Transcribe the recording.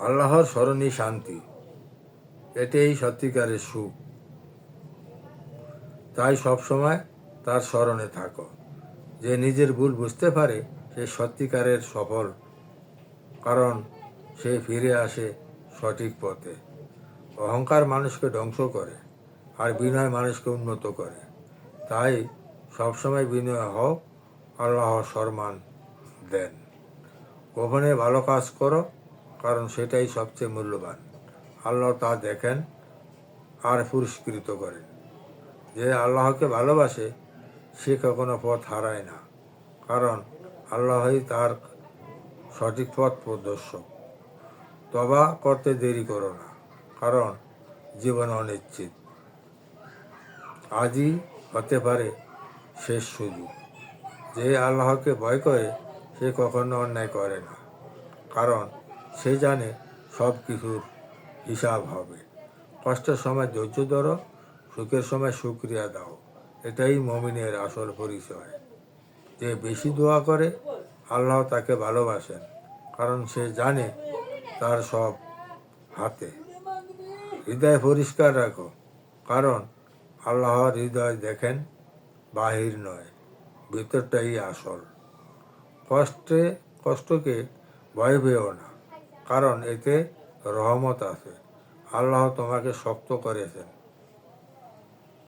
আল্লাহর স্মরণই শান্তি, এটাই সত্যিকারের সুখ। তাই সবসময় তার স্মরণে থাকো। যে নিজের ভুল বুঝতে পারে সে সত্যিকারের সফল, কারণ সে ফিরে আসে সঠিক পথে। অহংকার মানুষকে ধ্বংস করে, আর বিনয় মানুষকে উন্নত করে। তাই সবসময় বিনয় হও, আল্লাহ সম্মান দেন। গোপনে ভালো কাজ করো, কারণ সেটাই সবচেয়ে মূল্যবান। আল্লাহ তা দেখেন আর পুরস্কৃত করেন। যে আল্লাহকে ভালোবাসে সে কখনো পথ হারায় না, কারণ আল্লাহই তার সঠিক পথ প্রদর্শক। তবা করতে দেরি করো না, কারণ জীবন অনিশ্চিত। আজই হতে পারে শেষ সুযোগ। যে আল্লাহকে ভয় করে সে কখনো অন্যায় করে না, কারণ সে জানে সব কিছুর হিসাব হবে। কষ্টের সময় ধৈর্য ধরো, সুখের সময় শুকরিয়া দাও। এটাই মমিনের আসল পরিচয়। যে বেশি দোয়া করে আল্লাহ তাকে ভালোবাসেন, কারণ সে জানে তার সব হাতে। হৃদয় পরিষ্কার রাখো, কারণ আল্লাহর হৃদয় দেখেন, বাহির নয়, ভিতরটাই আসল। কষ্টকে ভয় পেও না, কারণ এতে রহমত আছে। আল্লাহ তোমাকে শক্ত করেছেন,